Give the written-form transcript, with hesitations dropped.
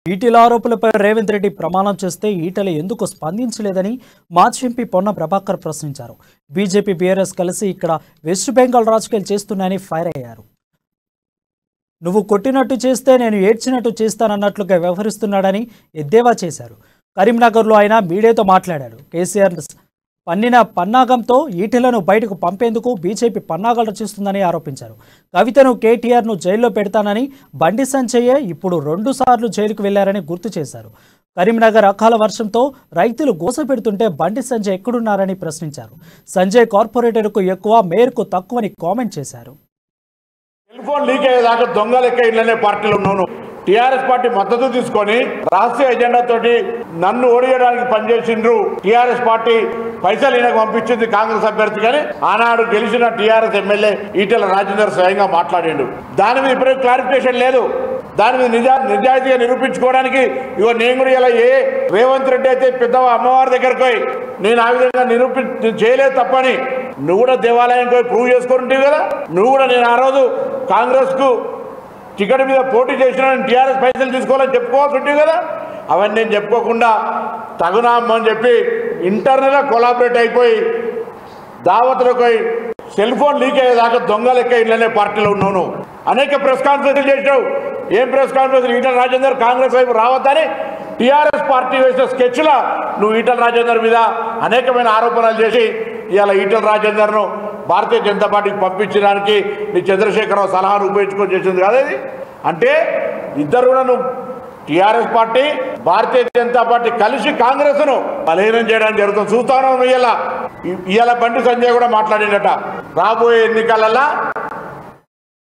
ఈటెల ఆరోపణలపై రేవంత్ రెడ్డి ప్రమాణం చేస్తే ఈటెల ఎందుకు స్పందించలేదని మాజీ ఎంపీ పొన్న ప్రభాకర్ ప్రశ్నించారు. బీజేపీ బీఆర్ఎస్ కలిసి ఇక్కడ వెస్ట్ బెంగాల్ రాజకీయాలు చేస్తున్నాయని ఫైర్ అయ్యారు. నువ్వు కొట్టినట్టు చేస్తే నేను ఏడ్చినట్టు చేస్తానన్నట్లుగా వ్యవహరిస్తున్నాడని ఎద్దేవా చేశారు. కరీంనగర్లో ఆయన మీడియాతో మాట్లాడారు. కేసీఆర్ పన్నిన పన్నాగంతో ఈటెలను బయటకు పంపేందుకు బీజేపీ పన్నాగాలు చేస్తుందని ఆరోపించారు. కవితను కేటీఆర్ను జైల్లో పెడతానని బండి సంజయ్ ఇప్పుడు 2 సార్లు జైలుకు వెళ్లారని గుర్తు చేశారు. కరీంనగర్ అకాల వర్షంతో రైతులు గోసపెడుతుంటే బండి సంజయ్ ఎక్కడున్నారని ప్రశ్నించారు. సంజయ్ కార్పొరేటర్కు ఎక్కువ, మేయర్కు తక్కువని కామెంట్ చేశారు. టెలిఫోన్ లీక్ అయ్యేదాకా దొంగ లెక్క ఇళ్ళనే పార్టీలో ఉన్నాను. టీఆర్ఎస్ పార్టీ మద్దతు తీసుకొని రాష్ట్రీయ ఎజెండా తోటి నన్ను ఓడియడానికి పనిచేసిండ్రు. టీఆర్ఎస్ పార్టీ పైసలు ఈయనకు పంపించింది కాంగ్రెస్ అభ్యర్థి, కానీ ఆనాడు గెలిచిన టీఆర్ఎస్ ఎమ్మెల్యే ఈటెల రాజేందర్ స్వయంగా మాట్లాడిండు. దాని మీద ఇప్పుడే క్లారిఫికేషన్ లేదు. దాని మీద నిజాయితీగా నిరూపించుకోవడానికి ఇగో నేను కూడా ఇలా రేవంత్ రెడ్డి అయితే పెద్ద అమ్మవారి దగ్గరకు పోయి నేను ఆ విధంగా చేయలేదు తప్పని నువ్వు కూడా దేవాలయానికి పోయి ప్రూవ్ చేసుకుంటావు కదా. నువ్వు కూడా నేను ఆ రోజు కాంగ్రెస్ కు టికెట్ మీద పోటీ చేసిన టీఆర్ఎస్ పైసలు తీసుకోవాలని చెప్పుకోవాల్సి ఉంటుంది కదా. అవన్నీ నేను చెప్పుకోకుండా తగునామని చెప్పి ఇంటర్నల్గా కొలాబరేట్ అయిపోయి దావతులకు పోయి సెల్ ఫోన్ లీక్ అయ్యేదాకా దొంగ లెక్క ఇళ్ళనే పార్టీలో ఉన్నాను. అనేక ప్రెస్ కాన్ఫరెన్స్లు చేసినావు. ఏం ప్రెస్ కాన్ఫరెన్స్? ఈటెల రాజేందర్ కాంగ్రెస్ వైపు రావద్దని టీఆర్ఎస్ పార్టీ వేసిన స్కెచ్లా నువ్వు ఈటెల రాజేందర్ మీద అనేకమైన ఆరోపణలు చేసి ఇవాళ ఈటెల రాజేందర్ను భారతీయ జనతా పార్టీకి పంపించడానికి నీ చంద్రశేఖరరావు సలహాను ఉపయోగించుకొని చేసింది కాదేది. అంటే ఇద్దరు కూడా నువ్వు TRS party Bharatiya Janata party కలిసి కాంగ్రెస్ను బలహీనం చేయడానికి జరుగుతుంది. చూస్తాను ఇవాళ బండి సంజయ్ కూడా మాట్లాడిందట రాబోయే ఎన్నికలలో